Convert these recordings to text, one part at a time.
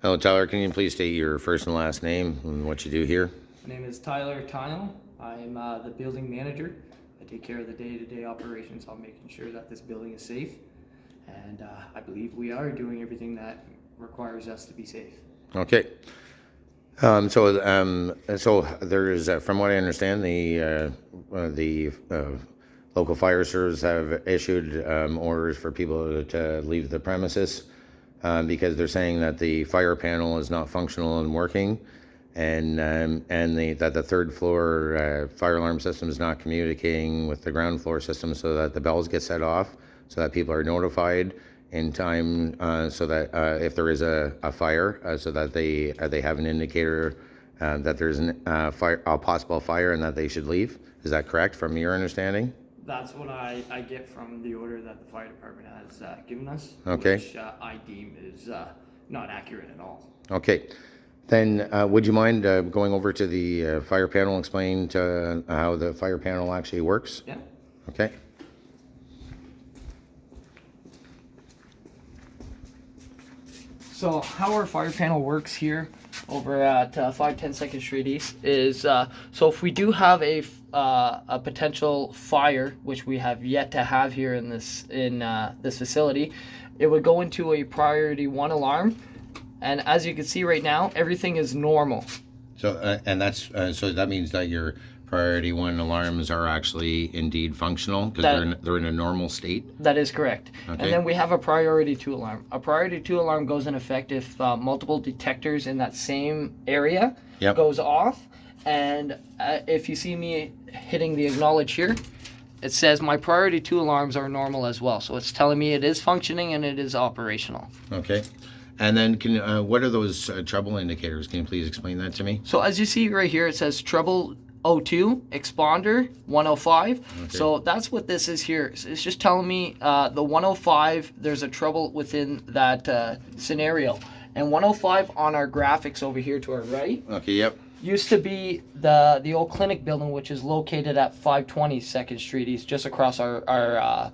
Oh, Tyler, can you please state your first and last name and what you do here? My name is Tyler Tynell. I'm the building manager. I take care of the day-to-day operations on making sure that this building is safe. And I believe we are doing everything that requires us to be safe. Okay. So there's, from what I understand, the local fire service have issued orders for people to leave the premises because they're saying that the fire panel is not functional and working, and that the third floor fire alarm system is not communicating with the ground floor system, so that the bells get set off, so that people are notified in time, so that if there is a fire, so that they have an indicator that there's a possible fire and that they should leave. Is that correct from your understanding? That's what I get from the order that the fire department has given us, Okay. which I deem is not accurate at all. Okay. Then would you mind going over to the fire panel, explain to how the fire panel actually works? Yeah. Okay. So how our fire panel works here over at 510 2nd Street East is so if we do have a potential fire, which we have yet to have here in this facility, it would go into a priority 1 alarm, and as you can see right now, everything is normal. So and that's so that means that your priority 1 alarms are actually indeed functional because they're in a normal state. That is correct. Okay. And then we have a priority 2 alarm. A priority 2 alarm goes in effect if multiple detectors in that same area goes off. And if you see me hitting the acknowledge here, it says my priority 2 alarms are normal as well. So it's telling me it is functioning and it is operational. Okay. And then what are those trouble indicators? Can you please explain that to me? So as you see right here, it says trouble 02, exponder 105. Okay. So that's what this is here. It's just telling me the 105, there's a trouble within that scenario. And 105 on our graphics over here to our right. Okay, yep. Used to be the old clinic building, which is located at 520 2nd Street East, just across our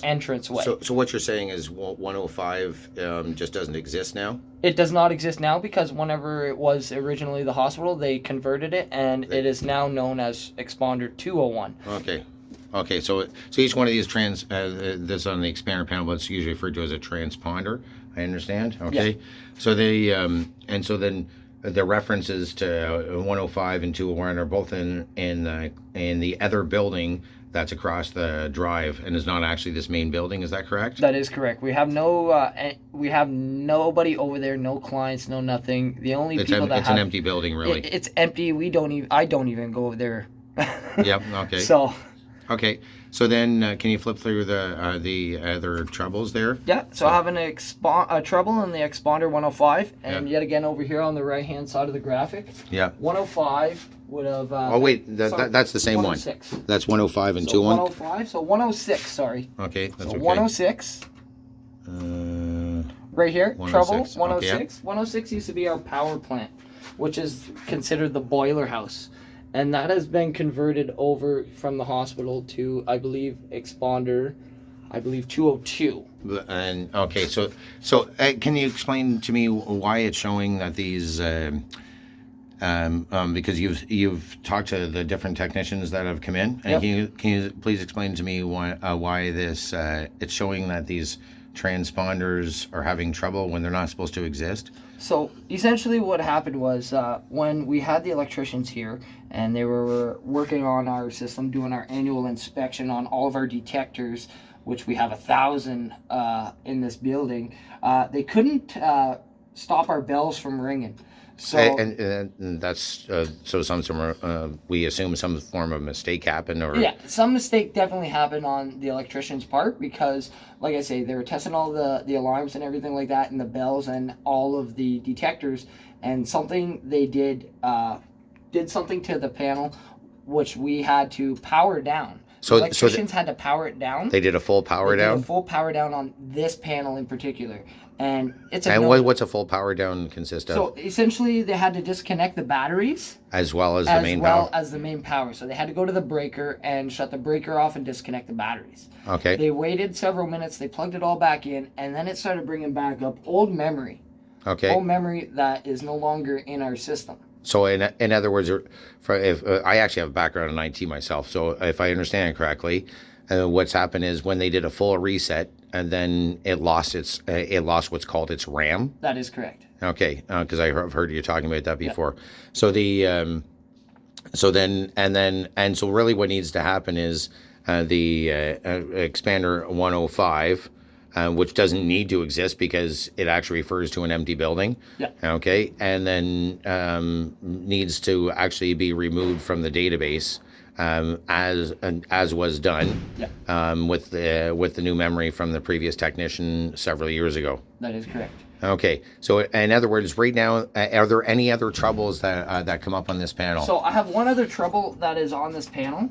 entranceway. So what you're saying is 105 just doesn't exist now? It does not exist now because whenever it was originally the hospital, they converted it, and it is now known as Exponder 201. Okay. Okay, so each one of these this on the expander panel, but it's usually referred to as a transponder, I understand? Okay. Yeah. So they, and so then the references to 105 and 201 are both in the other building that's across the drive and is not actually this main building. Is that correct? That is correct. We have nobody over there, no clients, no nothing. The only people that it's an empty building, really. It's empty. I don't even go over there. Yep. Okay. So. Okay. So then, can you flip through the other troubles there? Yeah. So I have a trouble in the exponder 105, and yet again over here on the right hand side of the graphic. Yeah. 105 would have. Oh wait, that's the same one. That's 105 and 21. 105. So 106. Sorry. Okay. That's so okay. 106. Right here, trouble 106. Okay, yeah. 106 used to be our power plant, which is considered the boiler house. And that has been converted over from the hospital to, I believe, exponder, 202. And okay, so can you explain to me why it's showing that these? Because you've talked to the different technicians that have come in, and can you please explain to me why this it's showing that these transponders are having trouble when they're not supposed to exist? So essentially what happened was when we had the electricians here and they were working on our system, doing our annual inspection on all of our detectors, which we have 1,000 in this building, they couldn't stop our bells from ringing. So and that's so we assume some form of mistake happened, or some mistake definitely happened on the electrician's part because, like I say, they were testing all the alarms and everything like that, and the bells and all of the detectors, and something they did something to the panel, which we had to power down. So electricians had to power it down. They did a full power down. Did a full power down on this panel in particular. And what's a full power down consist of? So essentially, they had to disconnect the batteries as well as the main power. As the main power. So they had to go to the breaker and shut the breaker off and disconnect the batteries. Okay. They waited several minutes. They plugged it all back in, and then it started bringing back up old memory Okay. Old memory that is no longer in our system. So in other words, if I actually have a background in IT myself, so if I understand correctly, what's happened is when they did a full reset, and then it lost what's called its RAM. That is correct. Okay, because I've heard you talking about that before. Yep. So the so really what needs to happen is the expander 105. Which doesn't need to exist because it actually refers to an empty building. Yeah. Okay. And then needs to actually be removed from the database as was done. Yeah. With the new memory from the previous technician several years ago. That is correct. Okay. So in other words, right now, are there any other troubles that come up on this panel? So I have one other trouble that is on this panel.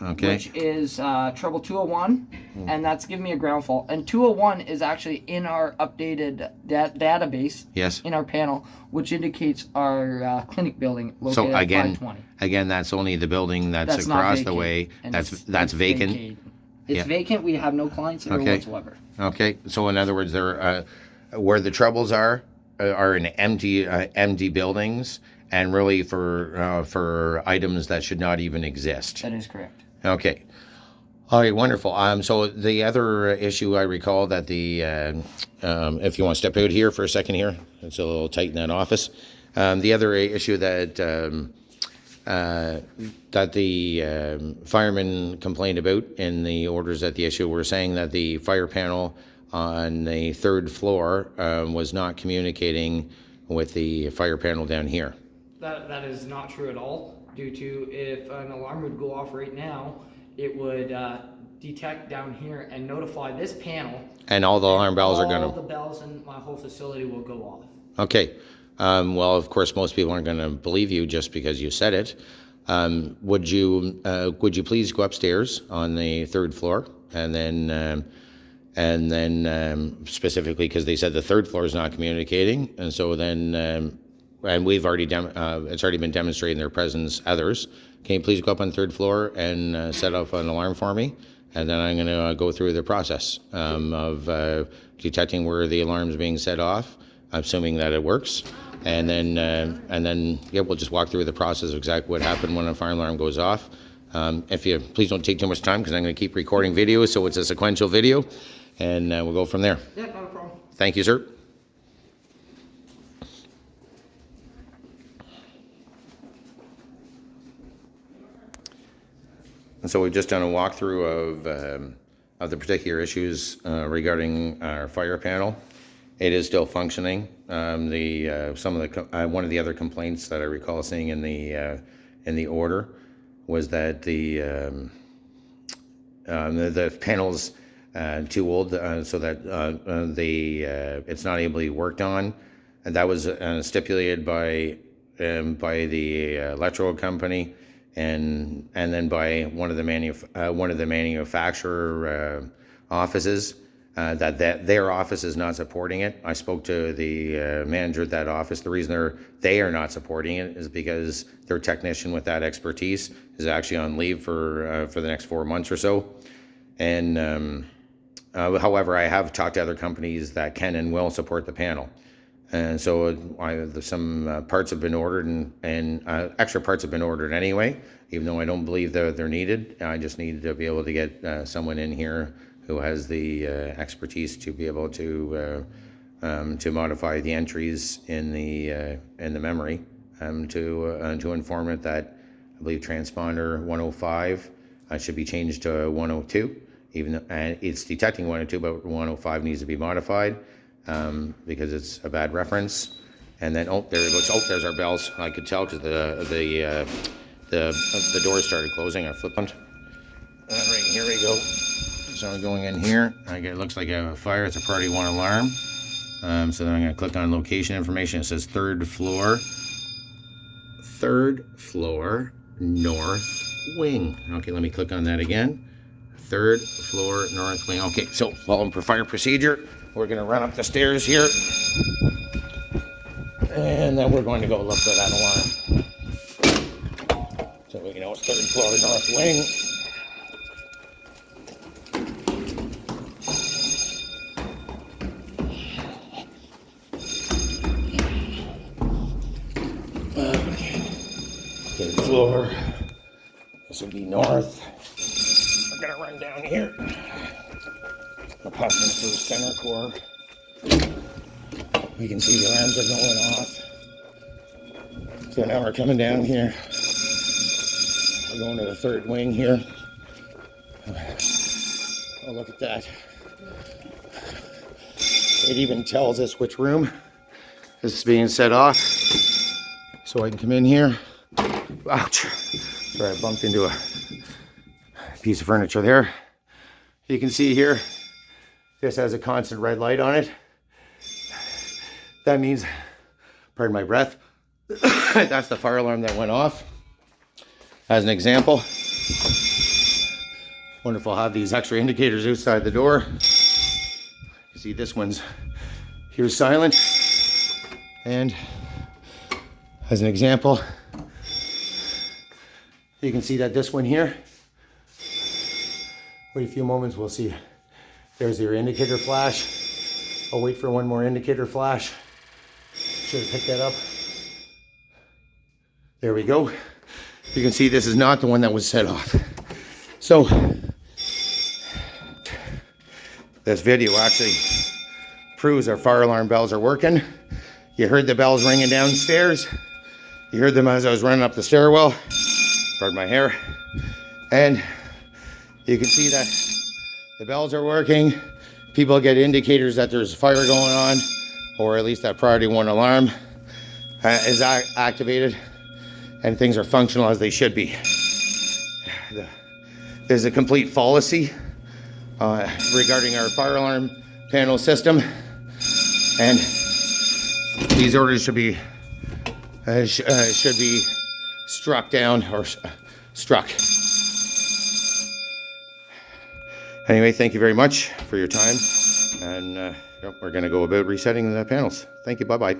Okay. Which is trouble 201, and that's giving me a ground fault. And 201 is actually in our updated database. Yes. In our panel, which indicates our clinic building located so again, at 520. Again, that's only the building that's across the way. That's vacant. Vacated. It's vacant. We have no clients there whatsoever. Okay. So in other words, there where the troubles are in empty buildings, and really for items that should not even exist. That is correct. Okay. All right, wonderful. So the other issue I recall that if you want to step out here for a second here, it's a little tight in that office. The other issue that the firemen complained about in the orders at the issue were saying that the fire panel on the third floor was not communicating with the fire panel down here. That is not true at all. Due to if an alarm would go off right now, it would detect down here and notify this panel. And all the alarm bells are going to... All the bells in my whole facility will go off. Okay. Well, of course, most people aren't going to believe you just because you said it. Would you please go upstairs on the third floor, and then specifically because they said the third floor is not communicating, and so then. And we've already it's already been demonstrated in their presence. Others, can you please go up on the third floor and set up an alarm for me? And then I'm going to go through the process of detecting where the alarm is being set off, assuming that it works, and then we'll just walk through the process of exactly what happened when a fire alarm goes off. If you please don't take too much time because I'm going to keep recording video, so it's a sequential video, and we'll go from there. Yeah, not a problem. Thank you, sir. And so we've just done a walkthrough of the particular issues regarding our fire panel. It is still functioning. One of the other complaints that I recall seeing in the order was that the panel's too old, so that it's not able to be worked on, and that was stipulated by the electrical company. And then by one of the manufacturer offices that their office is not supporting it. I spoke to the manager at that office. The reason they are not supporting it is because their technician with that expertise is actually on leave for the next 4 months or so. And however, I have talked to other companies that can and will support the panel. And so some parts have been ordered, and extra parts have been ordered anyway, even though I don't believe they're needed. I just need to be able to get someone in here who has the expertise to be able to modify the entries in the memory, to inform it that I believe transponder 105 should be changed to 102, even though it's detecting 102, but 105 needs to be modified. Because it's a bad reference. And then there it looks. There's our bells. I could tell because the doors started closing. I flipped on. Right, here we go. So I'm going in here. It looks like I have a fire. It's a priority 1 alarm. So then I'm going to click on location information. It says third floor north wing. Okay, let me click on that again. Third floor north wing. Okay, so following fire procedure. We're going to run up the stairs here, and then we're going to go look for that alarm. So we know it's third floor north wing. third floor. This would be north. We're gonna run down here. I'll pop in through center core. We can see the alarms are going off. So now we're coming down here. We're going to the third wing here. Oh, look at that. It even tells us which room this is being set off. So I can come in here. Ouch. Sorry, I bumped into a piece of furniture there. You can see here, this has a constant red light on it. That means, pardon my breath, that's the fire alarm that went off. As an example, wonderful to have these extra indicators outside the door. You see this one's here silent. And as an example, you can see that this one here, wait a few moments, we'll see. There's your indicator flash. I'll wait for one more indicator flash. Should have picked that up. There we go. You can see this is not the one that was set off. So, this video actually proves our fire alarm bells are working. You heard the bells ringing downstairs. You heard them as I was running up the stairwell. Pardon my hair. And you can see that the bells are working. People get indicators that there's fire going on, or at least that priority 1 alarm is activated, and things are functional as they should be. There's a complete fallacy regarding our fire alarm panel system, and these orders should be struck down or struck. Anyway, thank you very much for your time, and we're going to go about resetting the panels. Thank you. Bye-bye.